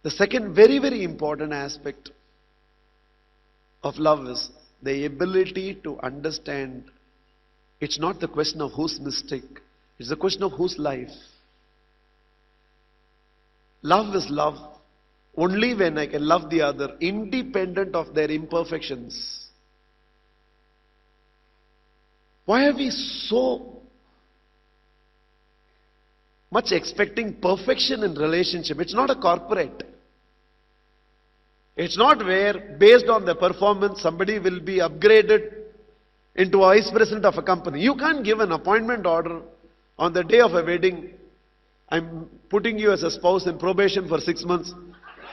The second very, very important aspect of love is the ability to understand it's not the question of whose mistake, it's the question of whose life. Love is love only when I can love the other independent of their imperfections. Why are we so much expecting perfection in relationship? It's not a corporate. It's not where based on the performance somebody will be upgraded into a vice president of a company. You can't give an appointment order on the day of a wedding. I'm putting you as a spouse in probation for 6 months.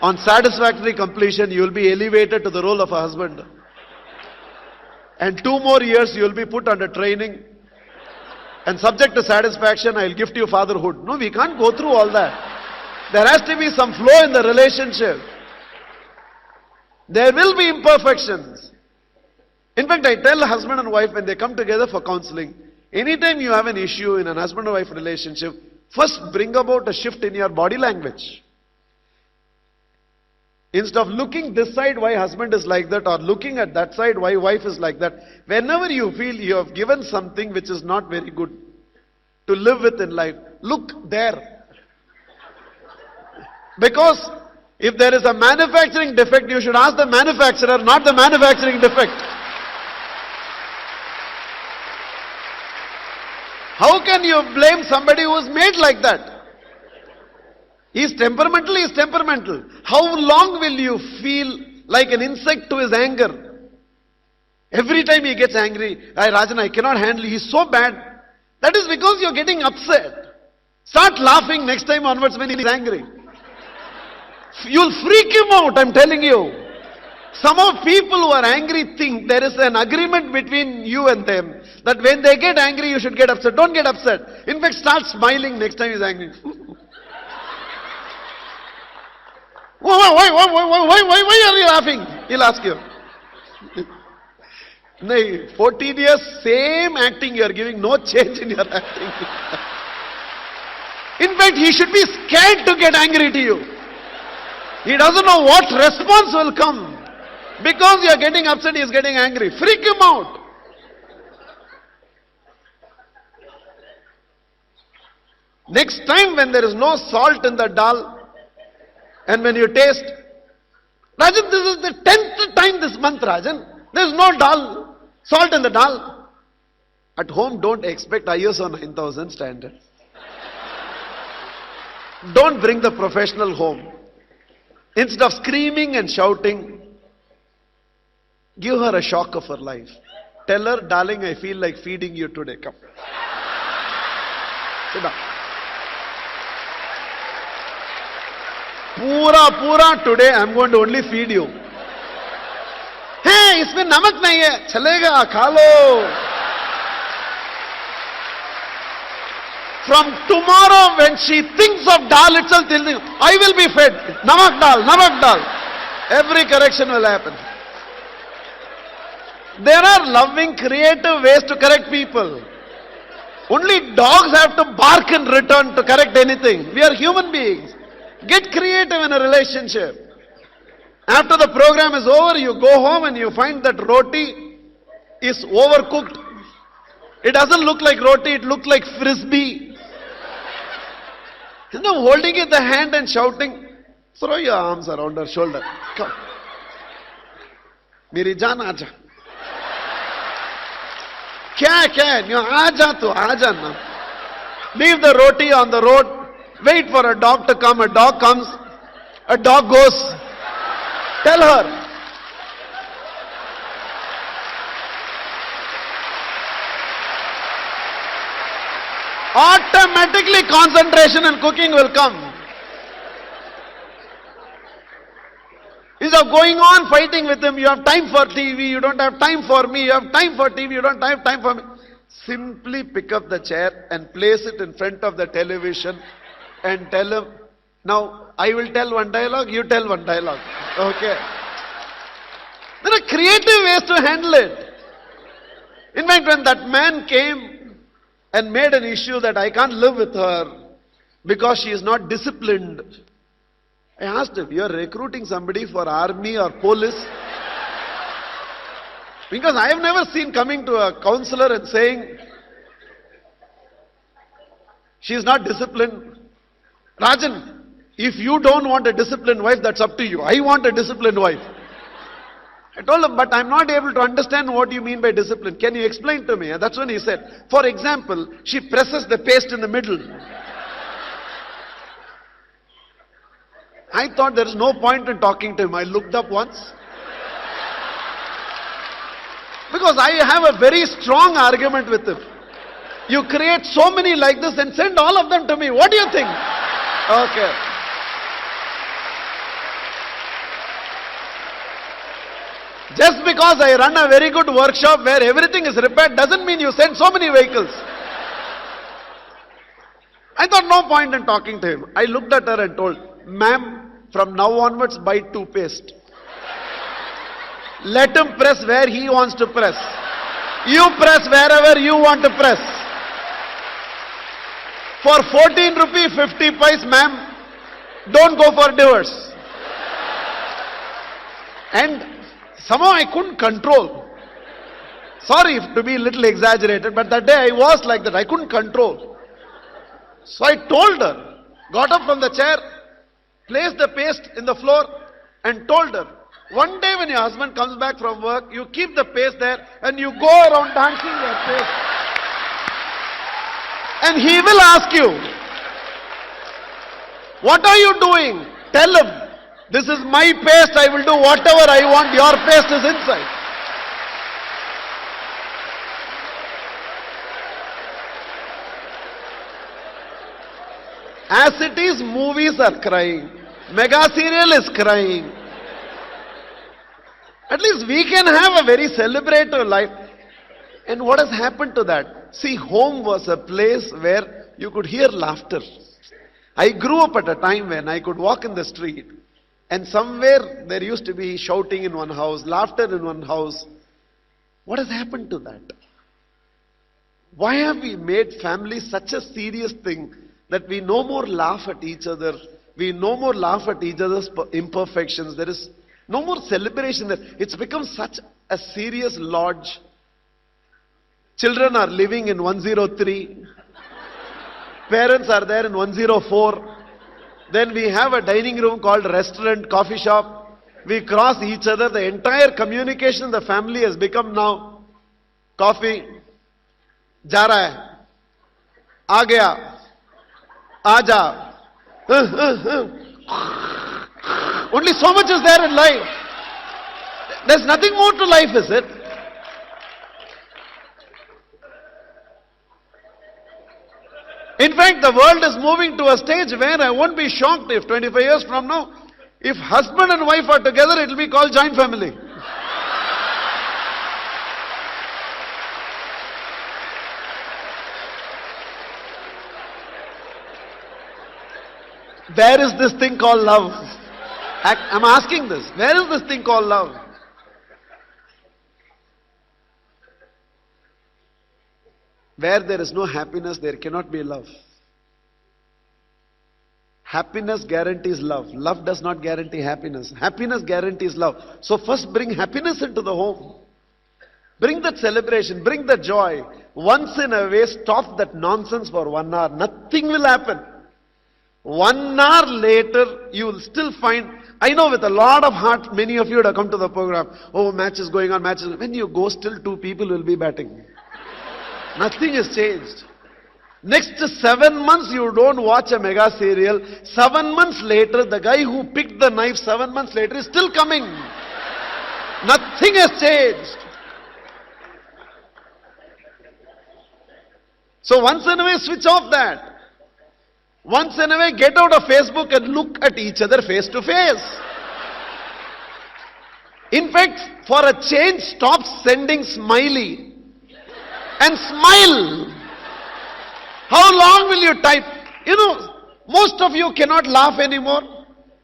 On satisfactory completion, you will be elevated to the role of a husband. And 2 more years, you will be put under training. And subject to satisfaction, I will gift you fatherhood. No, we can't go through all that. There has to be some flow in the relationship. There will be imperfections. In fact, I tell a husband and wife when they come together for counseling, anytime you have an issue in an husband and wife relationship, first bring about a shift in your body language. Instead of looking this side why husband is like that or looking at that side why wife is like that, whenever you feel you have given something which is not very good to live with in life, look there. Because if there is a manufacturing defect, you should ask the manufacturer, not the manufacturing defect. How can you blame somebody who is made like that? He is temperamental. How long will you feel like an insect to his anger? Every time he gets angry, Rajan, I cannot handle, he's so bad. That is because you're getting upset. Start laughing next time onwards when he's angry. You'll freak him out, I'm telling you. Some of people who are angry think there is an agreement between you and them that when they get angry, you should get upset. Don't get upset. In fact, start smiling next time he's angry. Why are you laughing? He'll ask you. 14 years, same acting you are giving, no change in your acting. In fact, he should be scared to get angry to you. He doesn't know what response will come. Because you are getting upset, he is getting angry. Freak him out. Next time when there is no salt in the dal, and when you taste, Rajan, this is the 10th time this month, Rajan. There is no dal, salt in the dal. At home, don't expect ISO 9000 standard. Don't bring the professional home. Instead of screaming and shouting, give her a shock of her life. Tell her, darling, I feel like feeding you today. Come. Sit down. Pura, today I'm going to only feed you. Hey, इसमें नमक नहीं है, चलेगा, खा लो. From tomorrow when she thinks of dal itself, I will be fed. Namak dal. Every correction will happen. There are loving, creative ways to correct people. Only dogs have to bark in return to correct anything. We are human beings. Get creative in a relationship. After the program is over, you go home and you find that roti is overcooked. It doesn't look like roti, it looks like frisbee. Holding it the hand and shouting, throw your arms around her shoulder. Come. Meri jaan aaja. Kya? Aaja na. Leave the roti on the road. Wait for a dog to come. A dog comes. A dog goes. Tell her. Automatically concentration in cooking will come. Instead of going on fighting with him, you have time for TV, you don't have time for me, you have time for TV, you don't have time for me. Simply pick up the chair and place it in front of the television and tell him, now I will tell one dialogue, you tell one dialogue. Okay. There are creative ways to handle it. In fact, when that man came and made an issue that I can't live with her because she is not disciplined, I asked him, you are recruiting somebody for army or police? Because I have never seen coming to a counselor and saying, she is not disciplined. Rajan, if you don't want a disciplined wife, that's up to you. I want a disciplined wife. I told him, but I'm not able to understand what you mean by discipline. Can you explain to me? And that's when he said, for example, she presses the paste in the middle. I thought there is no point in talking to him. I looked up once. Because I have a very strong argument with him. You create so many like this and send all of them to me. What do you think? Okay. Just because I run a very good workshop where everything is repaired doesn't mean you send so many vehicles. I thought no point in talking to him. I looked at her and told, ma'am, from now onwards buy toothpaste. Let him press where he wants to press. You press wherever you want to press. For 14 rupee 50 paise, ma'am, don't go for divorce. And somehow I couldn't control. Sorry to be a little exaggerated, but that day I was like that. I couldn't control. So I told her, got up from the chair, placed the paste in the floor and told her, one day when your husband comes back from work, you keep the paste there and you go around dancing your paste. And he will ask you, what are you doing? Tell him, this is my paste, I will do whatever I want, your paste is inside. As it is, movies are crying. Mega serial is crying. At least we can have a very celebratory life. And what has happened to that? See, home was a place where you could hear laughter. I grew up at a time when I could walk in the street and somewhere there used to be shouting in one house, laughter in one house. What has happened to that? Why have we made family such a serious thing that we no more laugh at each other? We no more laugh at each other's imperfections. There is no more celebration there. It's become such a serious lodge. Children are living in 103. Parents are there in 104. Then we have a dining room called restaurant, coffee shop. We cross each other. The entire communication in the family has become now coffee. Ja raha hai. Aa gaya. Aaja. Only so much is there in life. There's nothing more to life, is it? In fact, the world is moving to a stage where I won't be shocked if 25 years from now, if husband and wife are together, it will be called joint family. Where is this thing called love? I'm asking this. Where is this thing called love? Where there is no happiness, there cannot be love. Happiness guarantees love. Love does not guarantee happiness. Happiness guarantees love. So first bring happiness into the home. Bring that celebration, bring that joy. Once in a way, stop that nonsense for 1 hour. Nothing will happen. 1 hour later, you will still find, I know with a lot of heart, many of you would have come to the program. Oh, match is going on, match is. When you go, still 2 people will be batting. Nothing has changed. Next 7 months, you don't watch a mega serial. 7 months later, the guy who picked the knife 7 months later is still coming. Nothing has changed. So once in a way, switch off that. Once in a way, get out of Facebook and look at each other face to face. In fact, for a change, stop sending smiley and smile. How long will you type? You know, most of you cannot laugh anymore.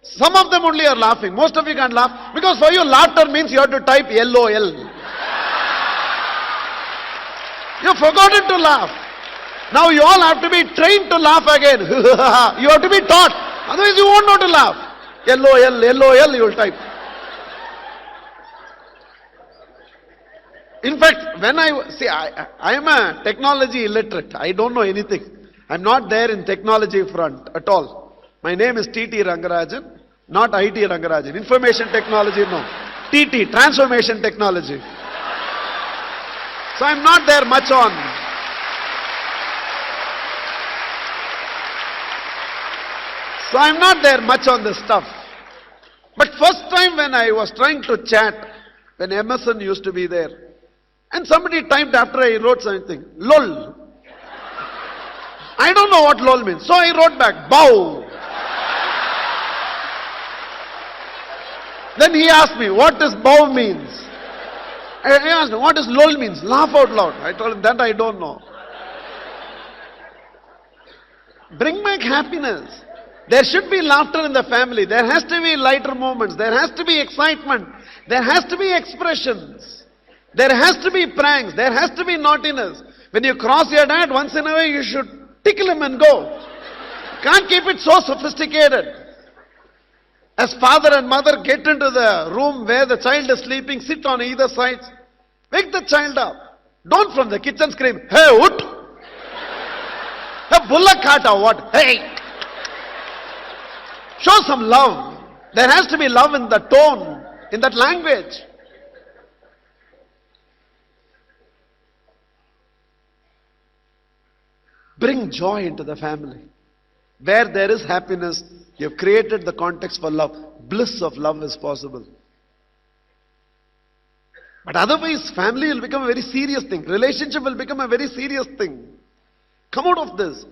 Some of them only are laughing. Most of you can't laugh because for you, laughter means you have to type LOL. You've forgotten to laugh. Now you all have to be trained to laugh again. You have to be taught. Otherwise you won't know to laugh. LOL, LOL, you will type. In fact, when I am a technology illiterate. I don't know anything. I'm not there in technology front at all. My name is TT Rangarajan, not IT Rangarajan. Information technology, no. TT, transformation technology. So I'm not there much on. So I'm not there much on this stuff. But first time when I was trying to chat, when MSN used to be there, and somebody typed after I wrote something, LOL. I don't know what LOL means. So I wrote back, bow. Then he asked me, what does bow means? I asked him, what does LOL means? Laugh out loud. I told him, that I don't know. Bring back happiness. There should be laughter in the family. There has to be lighter moments. There has to be excitement. There has to be expressions. There has to be pranks. There has to be naughtiness. When you cross your dad, once in a while you should tickle him and go. Can't keep it so sophisticated. As father and mother get into the room where the child is sleeping, sit on either side. Wake the child up. Don't from the kitchen scream, hey, what? A bullock cart or what? Hey! Show some love. There has to be love in the tone, in that language. Bring joy into the family. Where there is happiness, you have created the context for love. Bliss of love is possible. But otherwise, family will become a very serious thing. Relationship will become a very serious thing. Come out of this.